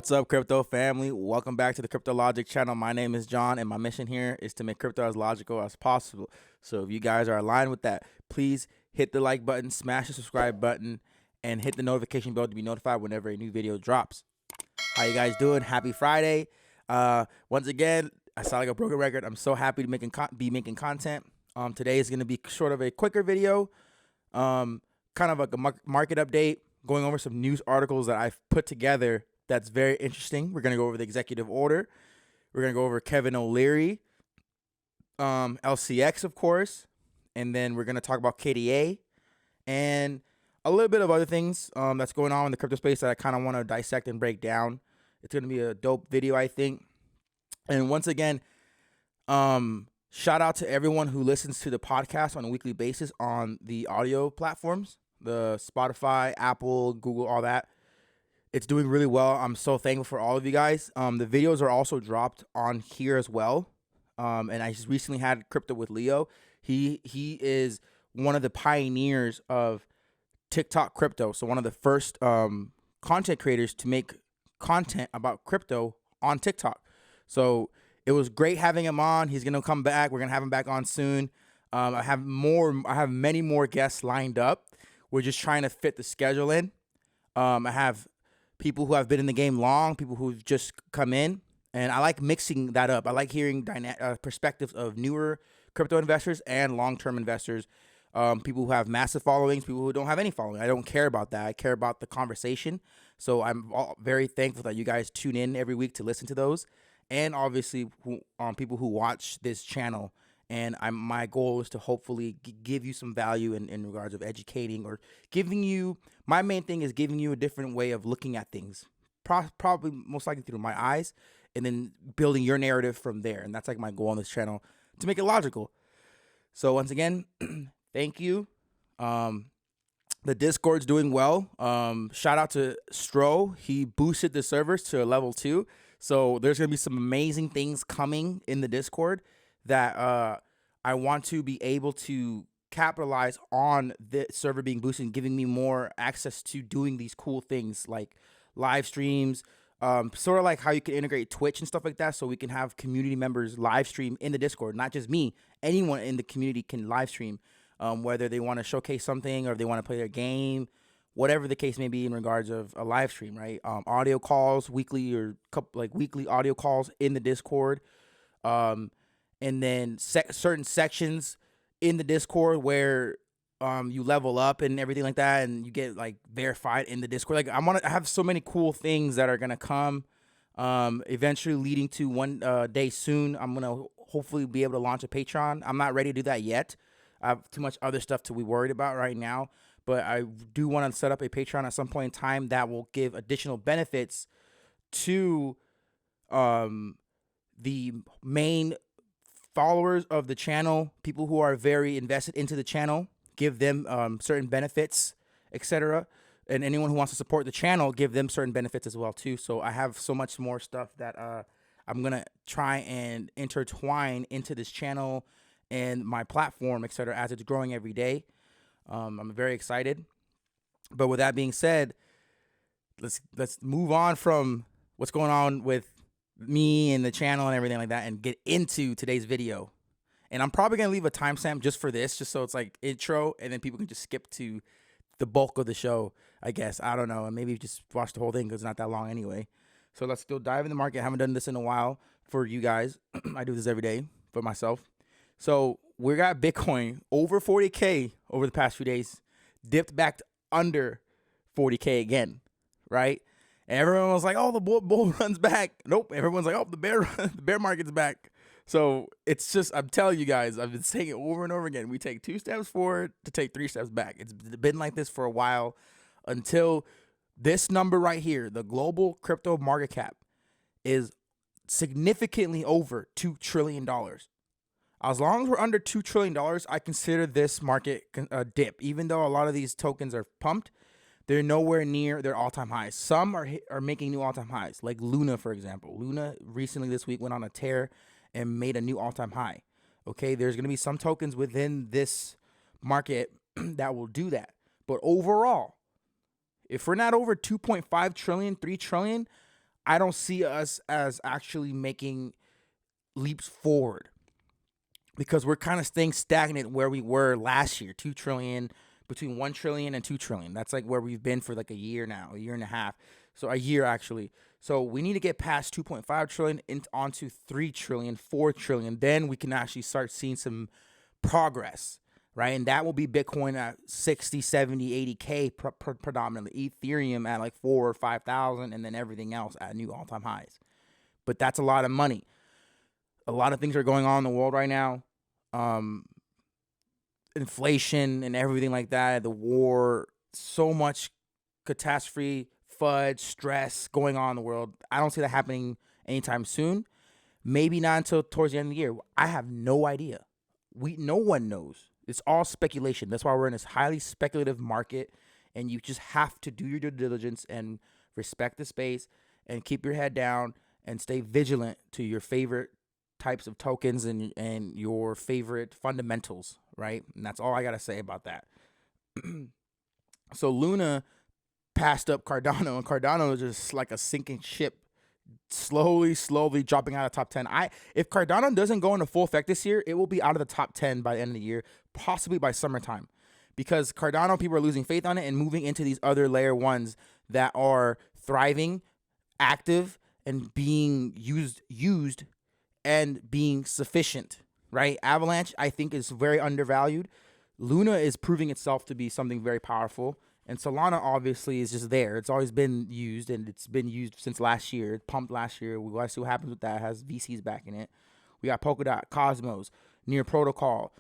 What's up, crypto family? Welcome back to the Crypto Logic channel. My name is John, and my mission here is to make crypto as logical as possible. So if you guys are aligned with that, please hit the like button, smash the subscribe button, and hit the notification bell to be notified whenever a new video drops. How you guys doing? Happy Friday. Once again, I sound like a broken record. I'm so happy to be making content. Today is going to be sort of a quicker video, kind of like a market update, going over some news articles that I've put together that's very interesting. We're going to go over the executive order. We're going to go over Kevin O'Leary, LCX, of course, and then we're going to talk about KDA and a little bit of other things that's going on in the crypto space that I kind of want to dissect and break down. It's going to be a dope video, I think. And once again, shout out to everyone who listens to the podcast on a weekly basis on the audio platforms, the Spotify, Apple, Google, all that. It's doing really well. I'm so thankful for all of you guys. The videos are also dropped on here as well. And I just recently had Crypto with Leo. He is one of the pioneers of TikTok crypto. So one of the first content creators to make content about crypto on TikTok. So it was great having him on. He's gonna come back. We're gonna have him back on soon. I have many more guests lined up. We're just trying to fit the schedule in. I have people who have been in the game long, people who've just come in, and I like mixing that up. I like hearing perspectives of newer crypto investors and long-term investors, people who have massive followings, people who don't have any following. I don't care about that. I care about the conversation. So I'm very thankful that you guys tune in every week to listen to those, and obviously people who watch this channel. And my goal is to hopefully give you some value in regards of educating or giving you, my main thing is giving you a different way of looking at things, probably most likely through my eyes, and then building your narrative from there. And that's like my goal on this channel, to make it logical. So once again, thank you. The Discord's doing well. Shout out to Stro. He boosted the servers to a level 2. So there's going to be some amazing things coming in the Discord that I want to be able to capitalize on the server being boosted and giving me more access to doing these cool things like live streams, sort of like how you can integrate Twitch and stuff like that, so we can have community members live stream in the Discord. Not just me, anyone in the community can live stream, whether they want to showcase something or if they want to play their game, whatever the case may be in regards of a live stream, right? Audio calls, weekly audio calls in the Discord. And then certain sections in the Discord where you level up and everything like that, and you get like verified in the Discord. Like I have so many cool things that are gonna come, eventually leading to one day soon. I'm gonna hopefully be able to launch a Patreon. I'm not ready to do that yet. I have too much other stuff to be worried about right now, but I do want to set up a Patreon at some point in time that will give additional benefits to the main followers of the channel, people who are very invested into the channel, give them certain benefits, etc. And anyone who wants to support the channel, give them certain benefits as well too. So I have so much more stuff that I'm gonna try and intertwine into this channel and my platform, etc. as it's growing every day. I'm very excited. But with that being said, let's move on from what's going on with me and the channel and everything like that and get into today's video. And I'm probably gonna leave a timestamp just for this, just so it's like intro, and then people can just skip to the bulk of the show, I guess. I don't know, and maybe just watch the whole thing because it's not that long anyway. So let's go dive in the market. I haven't done this in a while for you guys. I do this every day for myself. So we got Bitcoin over 40K over the past few days, dipped back to under 40K again, right? And everyone was like, "Oh, the bull run's back." Nope. Everyone's like, "Oh, the bear market's back." So it's just, I'm telling you guys, I've been saying it over and over again. We take 2 steps forward to take 3 steps back. It's been like this for a while until this number right here, the global crypto market cap, is significantly over $2 trillion. As long as we're under $2 trillion, I consider this market a dip. Even though a lot of these tokens are pumped, they're nowhere near their all-time highs. Some are making new all-time highs, like Luna, for example. Luna recently this week went on a tear and made a new all-time high. Okay, there's going to be some tokens within this market that will do that. But overall, if we're not over 2.5 trillion, 3 trillion, I don't see us as actually making leaps forward because we're kind of staying stagnant where we were last year, 2 trillion, between 1 trillion and 2 trillion. That's like where we've been for like a year now, a year and a half. So a year actually. So we need to get past 2.5 trillion onto 3 trillion, 4 trillion. Then we can actually start seeing some progress, right? And that will be Bitcoin at 60, 70, 80K predominantly, Ethereum at like 4 or 5,000, and then everything else at new all-time highs. But that's a lot of money. A lot of things are going on in the world right now. Inflation and everything like that, the war, so much catastrophe, FUD, stress going on in the world. I don't see that happening anytime soon. Maybe not until towards the end of the year. I have no idea. No one knows. It's all speculation. That's why we're in this highly speculative market, and you just have to do your due diligence and respect the space and keep your head down and stay vigilant to your favorite types of tokens and your favorite fundamentals, right? And that's all I got to say about that. So Luna passed up Cardano, and Cardano is just like a sinking ship, slowly dropping out of the top 10. If Cardano doesn't go into full effect this year, it will be out of the top 10 by the end of the year, possibly by summertime, because Cardano, people are losing faith on it and moving into these other layer ones that are thriving, active, and being used and being sufficient, right? Avalanche, I think, is very undervalued. Luna is proving itself to be something very powerful. And Solana, obviously, is just there. It's always been used, and it's been used since last year. It pumped last year. We got to see what happens with that. It has VCs backing it. We got Polkadot, Cosmos, Near Protocol.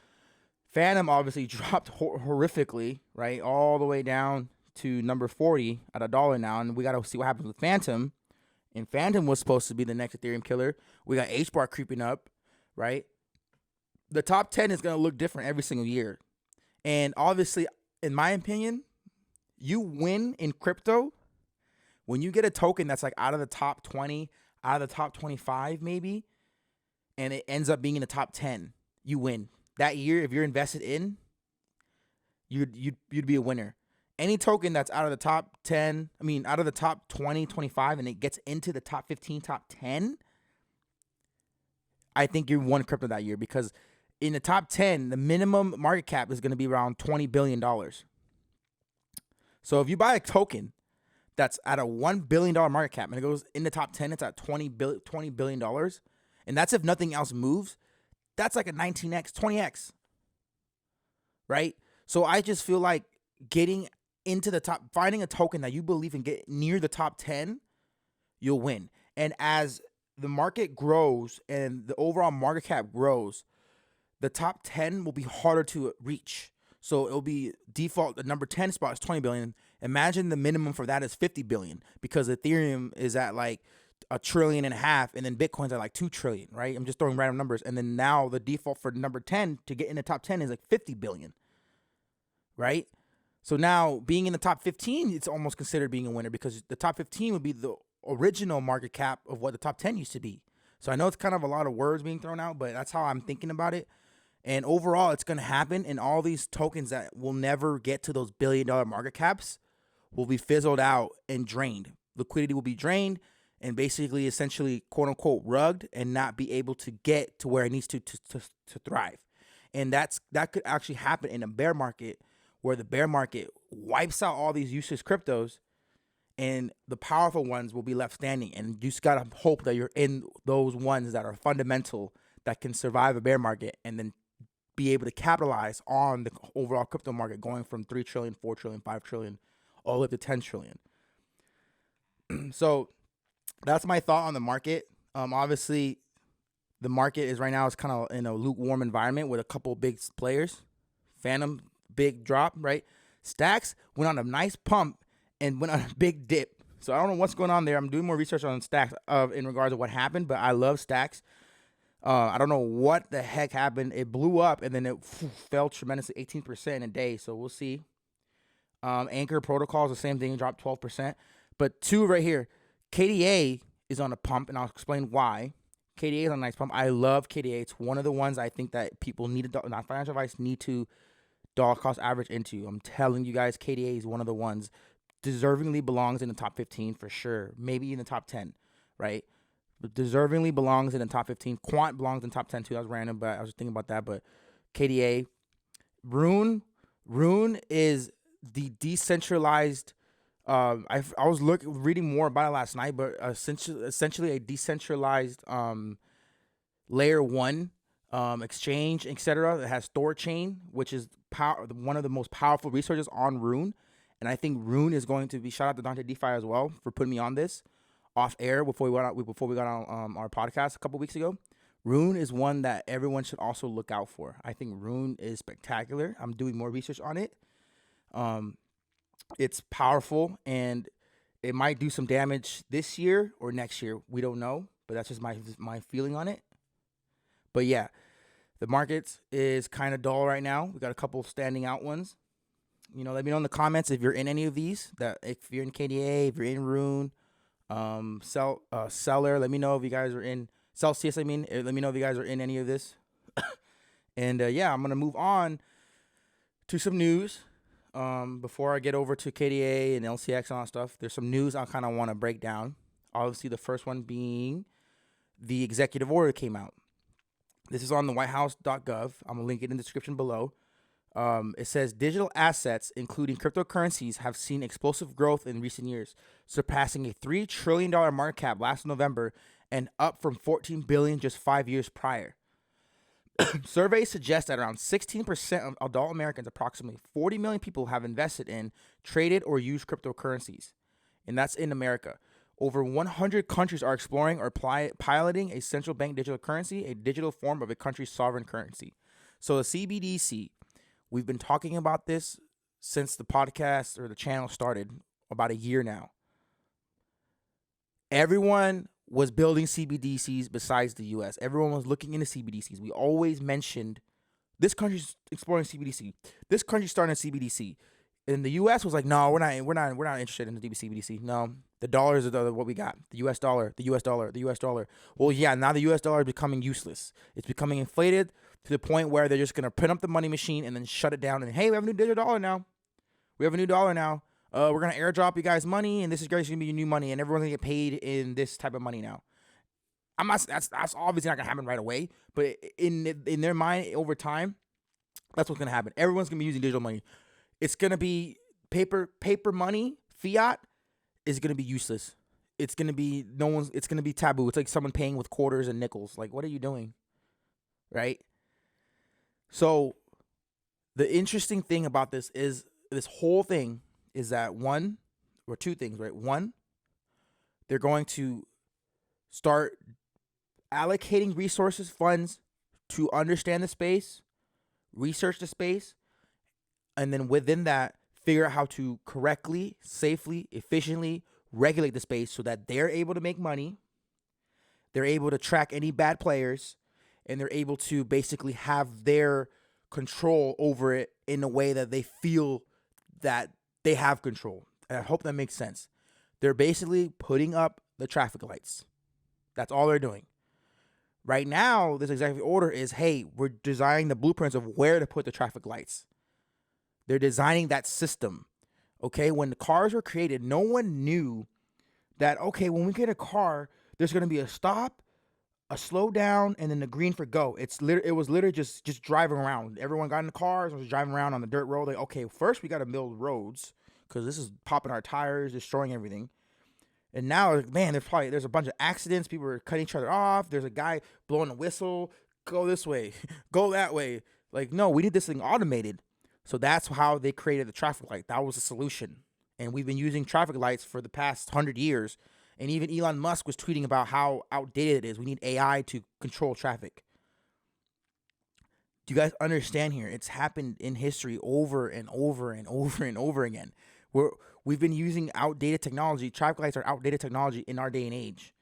Phantom obviously dropped horrifically, right? All the way down to number 40 at $1 now. And we got to see what happens with Phantom. And Phantom was supposed to be the next Ethereum killer. We got HBAR creeping up, right? The top 10 is going to look different every single year. And obviously, in my opinion, you win in crypto when you get a token that's like out of the top 20, out of the top 25 maybe, and it ends up being in the top 10. You win. That year, if you're invested in, you'd be a winner. Any token that's out of the top 10, out of the top 20, 25, and it gets into the top 15, top 10, I think you won crypto that year, because in the top 10, the minimum market cap is going to be around $20 billion. So if you buy a token that's at a $1 billion market cap and it goes in the top 10, it's at $20 billion, and that's if nothing else moves, that's like a 19x, 20x, right? So I just feel like getting into the top, finding a token that you believe in, get near the top 10, you'll win. And as the market grows and the overall market cap grows, the top 10 will be harder to reach. So it'll be default, the number 10 spot is 20 billion. Imagine the minimum for that is 50 billion, because Ethereum is at like $1.5 trillion, and then Bitcoin's at like 2 trillion, right? I'm just throwing random numbers. And then now the default for number 10 to get in the top 10 is like 50 billion, right? So now being in the top 15, it's almost considered being a winner, because the top 15 would be the original market cap of what the top 10 used to be. So I know it's kind of a lot of words being thrown out, but that's how I'm thinking about it. And overall, it's going to happen. And all these tokens that will never get to those $1 billion market caps will be fizzled out and drained. Liquidity will be drained and basically, essentially, quote unquote, rugged, and not be able to get to where it needs to thrive. And that could actually happen in a bear market, where the bear market wipes out all these useless cryptos, and the powerful ones will be left standing. And you just gotta hope that you're in those ones that are fundamental, that can survive a bear market, and then be able to capitalize on the overall crypto market going from 3 trillion, 4 trillion, 5 trillion, all the way up to 10 trillion. So that's my thought on the market. Obviously, the market is right now is kind of in a lukewarm environment with a couple of big players. Phantom, big drop, right? Stacks went on a nice pump and went on a big dip. So I don't know what's going on there. I'm doing more research on Stacks in regards to what happened, but I love Stacks. I don't know what the heck happened. It blew up and then it fell tremendously, 18% in a day. So we'll see. Anchor Protocol is the same thing, it dropped 12%. But two right here, KDA is on a pump, and I'll explain why. KDA is on a nice pump. I love KDA. It's one of the ones I think that people not financial advice, need to dollar cost average into. I'm telling you guys, KDA is one of the ones deservingly belongs in the top 15 for sure, maybe in the top 10. right? But deservingly belongs in the top 15. Quant belongs in top 10 too. That was random, but I was just thinking about that. But KDA, Rune is the decentralized. I was reading more about it last night, but essentially a decentralized layer one exchange, etc. That has Thorchain, which is one of the most powerful resources on Rune. And I think Rune is going to be, shout out to Dante DeFi as well for putting me on this off air before we got on our podcast a couple weeks ago. Rune is one that everyone should also look out for. I think Rune is spectacular. I'm doing more research on it. It's powerful, and it might do some damage this year or next year. We don't know, but that's just my feeling on it. But yeah, the market is kind of dull right now. We got a couple standing out ones. Let me know in the comments if you're in any of these. That if you're in KDA, if you're in Rune, Seller. Let me know if you guys are in Celsius. Let me know if you guys are in any of this. And yeah, I'm gonna move on to some news. Before I get over to KDA and LCX and all that stuff, there's some news I kind of want to break down. Obviously, the first one being the executive order came out. This is on the whitehouse.gov. I'm gonna link it in the description below. It says digital assets, including cryptocurrencies, have seen explosive growth in recent years, surpassing a $3 trillion market cap last November and up from $14 billion just 5 years prior. Surveys suggest that around 16% of adult Americans, approximately 40 million people, have invested in, traded, or used cryptocurrencies. And that's in America. Over 100 countries are exploring or piloting a central bank digital currency, a digital form of a country's sovereign currency. So the CBDC, we've been talking about this since the podcast or the channel started about a year now. Everyone was building CBDCs besides the U.S. Everyone was looking into CBDCs. We always mentioned this country's exploring CBDC. This country's starting a CBDC. And the U.S. was like, no, we're not interested in the CBDC. No, the dollars are what we got. The U.S. dollar, the U.S. dollar, the U.S. dollar. Well, yeah, now the U.S. dollar is becoming useless. It's becoming inflated to the point where they're just going to print up the money machine and then shut it down. And hey, we have a new digital dollar now. We're going to airdrop you guys money, and this is going to be your new money, and everyone's going to get paid in this type of money now. That's obviously not going to happen right away, but in their mind, over time, that's what's going to happen. Everyone's going to be using digital money. It's going to be paper money, fiat is going to be useless. It's going to be taboo. It's like someone paying with quarters and nickels. Like, what are you doing? Right? So the interesting thing about this whole thing is that two things, right? One, they're going to start allocating resources, funds to understand the space, research the space, and then within that, figure out how to correctly, safely, efficiently regulate the space so that they're able to make money, they're able to track any bad players, and they're able to basically have their control over it in a way that they feel that they have control. And I hope that makes sense. They're basically putting up the traffic lights. That's all they're doing. Right now, this executive order is, hey, we're designing the blueprints of where to put the traffic lights. They're designing that system. Okay, when the cars were created, no one knew that, okay, when we get a car, there's going to be a stop, a slow down, and then the green for go. It was literally just driving around. Everyone got in the cars and was driving around on the dirt road. Like, okay, first we got to build roads because this is popping our tires, destroying everything. And now, man, there's a bunch of accidents. People are cutting each other off. There's a guy blowing a whistle. Go this way. Go that way. Like, no, we need this thing automated. So that's how they created the traffic light. That was the solution. And we've been using traffic lights for the past 100 years. And even Elon Musk was tweeting about how outdated it is. We need AI to control traffic. Do you guys understand here? It's happened in history over and over and over and over again. We've been using outdated technology. Traffic lights are outdated technology in our day and age.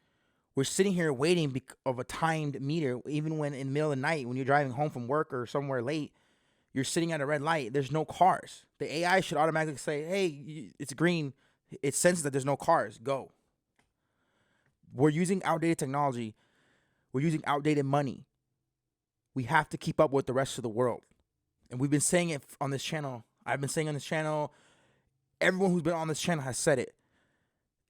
We're sitting here waiting of a timed meter, even when in the middle of the night, when you're driving home from work or somewhere late, you're sitting at a red light, there's no cars. The AI should automatically say, hey, it's green. It senses that there's no cars. Go. We're using outdated technology. We're using outdated money. We have to keep up with the rest of the world. And we've been saying it on this channel. I've been saying on this channel. Everyone who's been on this channel has said it.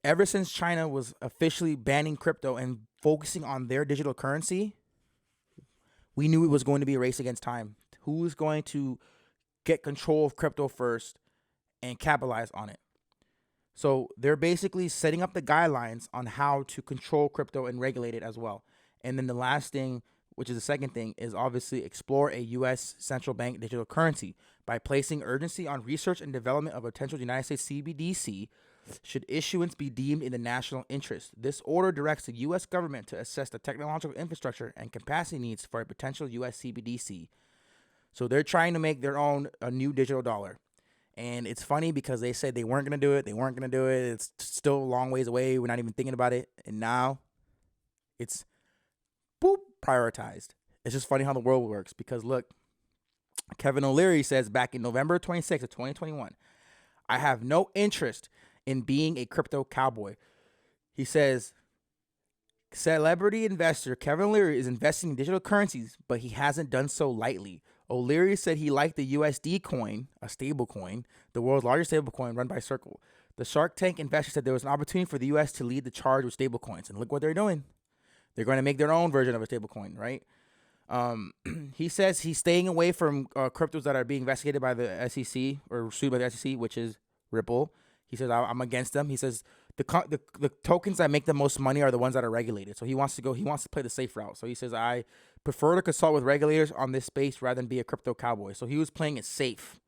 ever since China was officially banning crypto and focusing on their digital currency, we knew it was going to be a race against time. Who is going to get control of crypto first and capitalize on it? So they're basically setting up the guidelines on how to control crypto and regulate it as well. And then the last thing, which is the second thing, is obviously explore a U.S. central bank digital currency by placing urgency on research and development of a potential United States CBDC should issuance be deemed in the national interest. This order directs the U.S. government to assess the technological infrastructure and capacity needs for a potential U.S. CBDC. So they're trying to make their own a new digital dollar. And it's funny because they said they weren't going to do it. They weren't going to do it. It's still a long ways away. We're not even thinking about it. And now it's boop, prioritized. It's just funny how the world works because look, Kevin O'Leary says back in November 26th of 2021, I have no interest in being a crypto cowboy. He says, celebrity investor Kevin O'Leary is investing in digital currencies, but he hasn't done so lightly. O'Leary said he liked the USD coin, a stable coin, the world's largest stable coin run by Circle. The Shark Tank investor said there was an opportunity for the U.S. to lead the charge with stable coins. And look what they're doing. They're going to make their own version of a stable coin, right? He says he's staying away from cryptos that are being investigated by the SEC or sued by the SEC, which is Ripple. He says, I'm against them. He says the tokens that make the most money are the ones that are regulated. So he wants to play the safe route. So he says, I prefer to consult with regulators on this space rather than be a crypto cowboy. So he was playing it safe,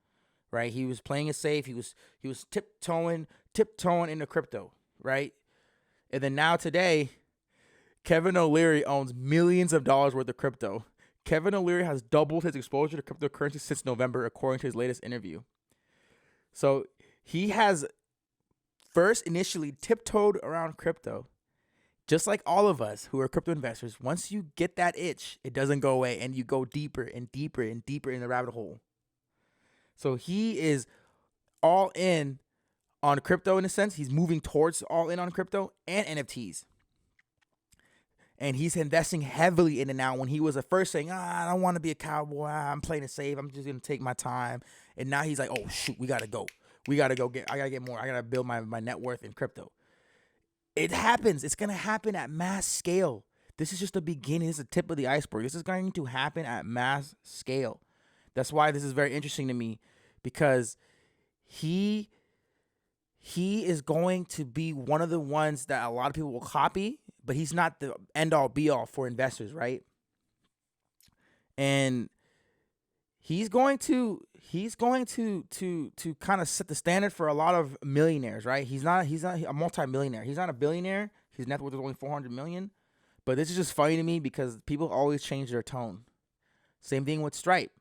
right? He was playing it safe. He was tiptoeing into crypto, right? And then now today, Kevin O'Leary owns millions of dollars worth of crypto. Kevin O'Leary has doubled his exposure to cryptocurrency since November, according to his latest interview. So he has first initially tiptoed around crypto. Just like all of us who are crypto investors, once you get that itch, it doesn't go away and you go deeper and deeper and deeper in the rabbit hole. So he is all in on crypto in a sense. He's moving towards all in on crypto and NFTs. And he's investing heavily in it now when he was at first saying, I don't want to be a cowboy. I'm playing it safe. I'm just going to take my time. And now he's like, oh, shoot, we got to go. I got to get more. I got to build my net worth in crypto. It happens. It's going to happen at mass scale. This is just the beginning. This is the tip of the iceberg. This is going to happen at mass scale. That's why this is very interesting to me because he is going to be one of the ones that a lot of people will copy, but he's not the end all be all for investors, right? And he's going to kind of set the standard for a lot of millionaires, right? He's not a multi-millionaire. He's not a billionaire. His net worth is only $400 million. But this is just funny to me because people always change their tone. Same thing with Stripe.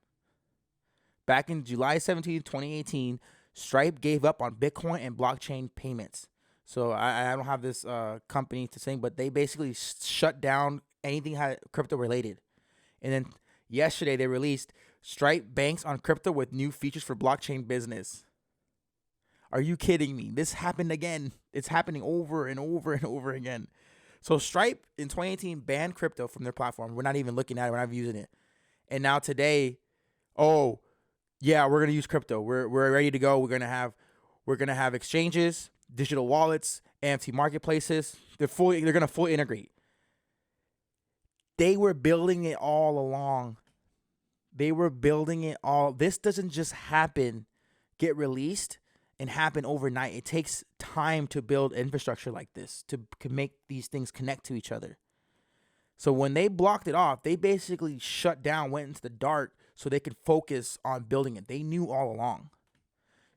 Back in July 17, 2018, Stripe gave up on Bitcoin and blockchain payments. So I don't have this company to say, but they basically shut down anything crypto related. And then yesterday they released Stripe banks on crypto with new features for blockchain business. Are you kidding me? This happened again. It's happening over and over and over again. So Stripe in 2018 banned crypto from their platform. We're not even looking at it. We're not using it. And now today, oh yeah, we're gonna use crypto. We're ready to go. We're gonna have exchanges, digital wallets, NFT marketplaces. They're gonna fully integrate. They were building it all along. This doesn't just happen, get released, and happen overnight. It takes time to build infrastructure like this to make these things connect to each other. So when they blocked it off, they basically shut down, went into the dark so they could focus on building it. They knew all along.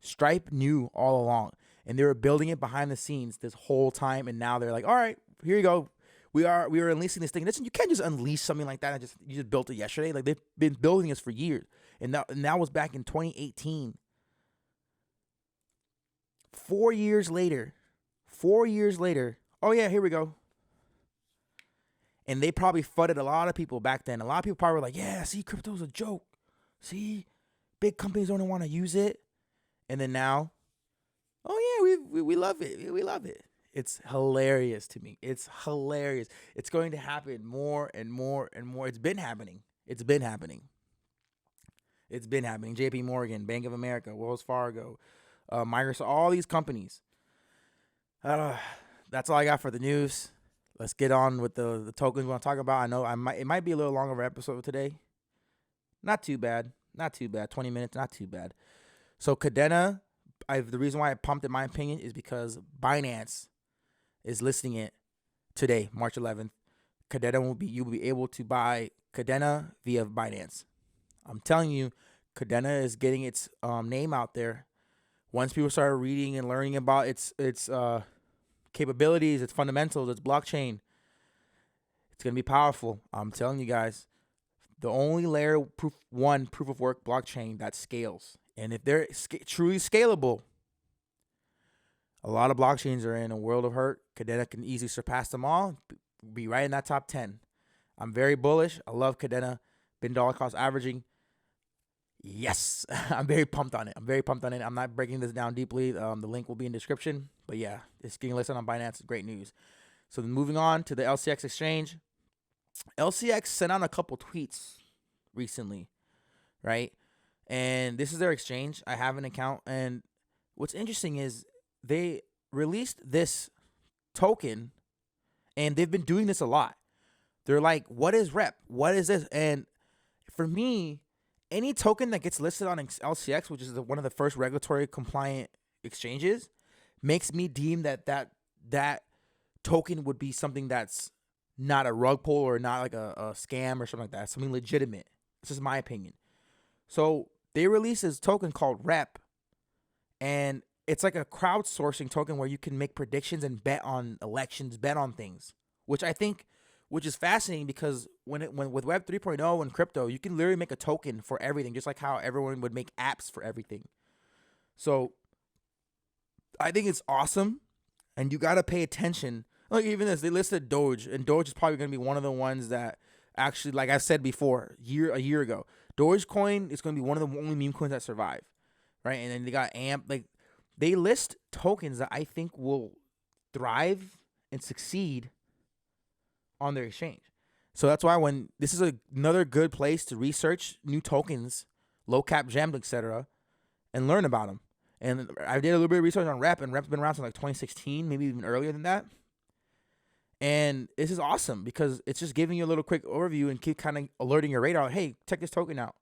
Stripe knew all along. And they were building it behind the scenes this whole time. And now they're like, all right, here you go. We are releasing this thing. Listen, you can't just unleash something like that and you just built it yesterday. Like they've been building this for years. And that was back in 2018. 4 years later. Oh yeah, here we go. And they probably fudded a lot of people back then. A lot of people probably were like, yeah, see, crypto's a joke. See, big companies don't want to use it. And then now, oh yeah, we love it. We love it. It's hilarious to me. It's hilarious. It's going to happen more and more and more. It's been happening. JP Morgan, Bank of America, Wells Fargo, Microsoft, all these companies. that's all I got for the news. Let's get on with the tokens we want to talk about. I know it might be a little longer of an episode today. Not too bad. Not too bad. 20 minutes, not too bad. So KDA, the reason why I pumped in my opinion is because Binance is listing it today, March 11th. You will be able to buy KDA via Binance. I'm telling you, KDA is getting its name out there. Once people start reading and learning about its capabilities, its fundamentals, its blockchain, it's gonna be powerful. I'm telling you guys, the only layer proof of work blockchain that scales, and if they're truly scalable, a lot of blockchains are in a world of hurt. KDA can easily surpass them all, be right in that top 10. I'm very bullish. I love KDA. Been dollar cost averaging. Yes, I'm very pumped on it. I'm not breaking this down deeply. The link will be in the description. But yeah, it's getting listed on Binance. It's great news. So then moving on to the LCX exchange. LCX sent out a couple tweets recently, right? And this is their exchange. I have an account. And what's interesting is they released this token, and they've been doing this a lot. They're like, what is rep? What is this? And for me, any token that gets listed on LCX, which is one of the first regulatory compliant exchanges, makes me deem that token would be something that's not a rug pull or not like a scam or something like that. Something legitimate. This is my opinion. So they released this token called Rep, and it's like a crowdsourcing token where you can make predictions and bet on elections, bet on things, which is fascinating because when with Web 3.0 and crypto, you can literally make a token for everything, just like how everyone would make apps for everything. So I think it's awesome, and you got to pay attention. Like even this, they listed Doge, and Doge is probably going to be one of the ones that actually, like I said before, a year ago, Dogecoin is going to be one of the only meme coins that survive, right? And then they got AMP. Like they list tokens that I think will thrive and succeed on their exchange. So that's why when this is another good place to research new tokens, low cap gems, etc., and learn about them. And I did a little bit of research on Rep, and Rep's been around since like 2016, maybe even earlier than that. And this is awesome because it's just giving you a little quick overview and keep kind of alerting your radar. Hey, check this token out.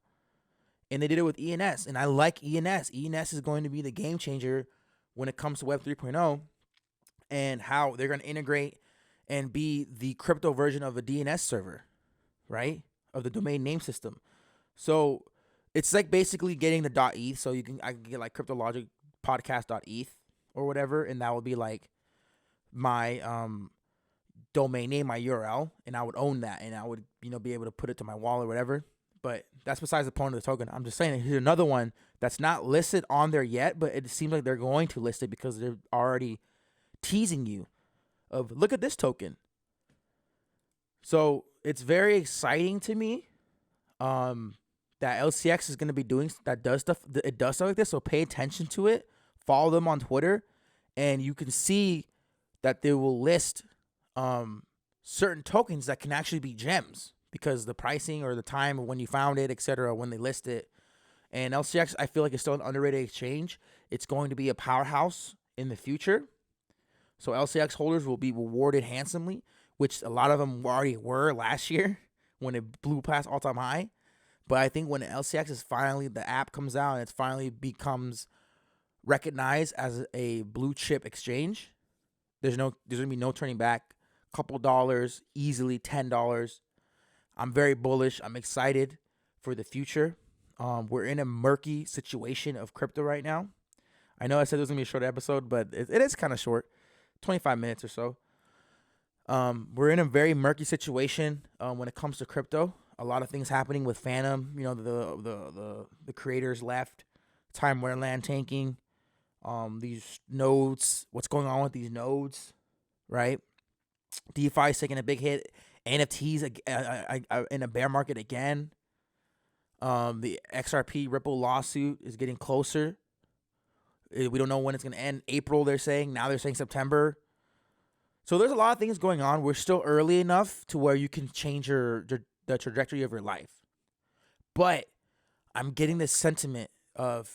And they did it with ENS, and I like ENS. ENS is going to be the game changer when it comes to Web 3.0 and how they're going to integrate and be the crypto version of a DNS server, right? Of the domain name system. So it's like basically getting the .eth. So I can get like cryptologic podcast.eth or whatever, and that would be like my domain name, my URL, and I would own that, and I would be able to put it to my wallet or whatever. But that's besides the point of the token. I'm just saying here's another one that's not listed on there yet, but it seems like they're going to list it because they're already teasing you of look at this token. So it's very exciting to me that LCX is going to be doing that. It does stuff like this. So pay attention to it. Follow them on Twitter, and you can see that they will list certain tokens that can actually be gems because the pricing or the time of when you found it, etc., when they list it. And LCX, I feel like it's still an underrated exchange. It's going to be a powerhouse in the future. So LCX holders will be rewarded handsomely, which a lot of them already were last year when it blew past all-time high. But I think when LCX is finally, the app comes out and it finally becomes recognized as a blue chip exchange, there's going to be no turning back. Couple dollars, easily $10. I'm very bullish. I'm excited for the future. We're in a murky situation of crypto right now. I know I said it was going to be a short episode, but it is kind of short. 25 minutes or so. We're in a very murky situation when it comes to crypto. A lot of things happening with Phantom. The creators left. Time Wonderland tanking. These nodes. What's going on with these nodes? Right. DeFi is taking a big hit. NFTs in a bear market again. The XRP Ripple lawsuit is getting closer. We don't know when it's going to end. April, they're saying. Now they're saying September. So there's a lot of things going on. We're still early enough to where you can change the trajectory of your life. But I'm getting this sentiment of,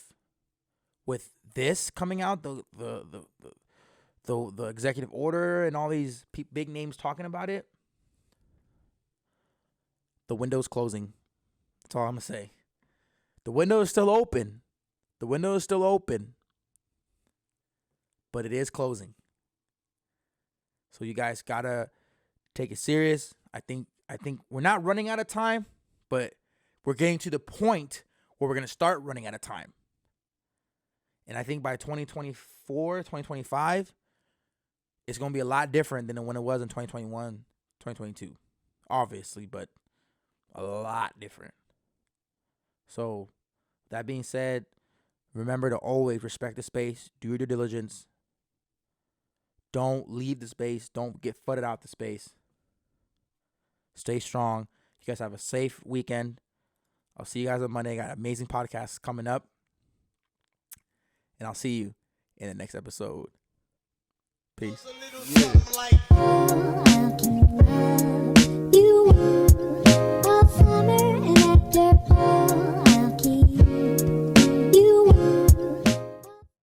with this coming out, the the executive order and all these big names talking about it, the window's closing. That's all I'm going to say. The window is still open. The window is still open. But it is closing. So you guys got to take it serious. I think we're not running out of time, but we're getting to the point where we're going to start running out of time. And I think by 2024, 2025, it's going to be a lot different than when it was in 2021, 2022. Obviously, but a lot different. So, that being said, remember to always respect the space, do your due diligence. Don't leave the space. Don't get flooded out the space. Stay strong. You guys have a safe weekend. I'll see you guys on Monday. Got amazing podcasts coming up. And I'll see you in the next episode. Peace.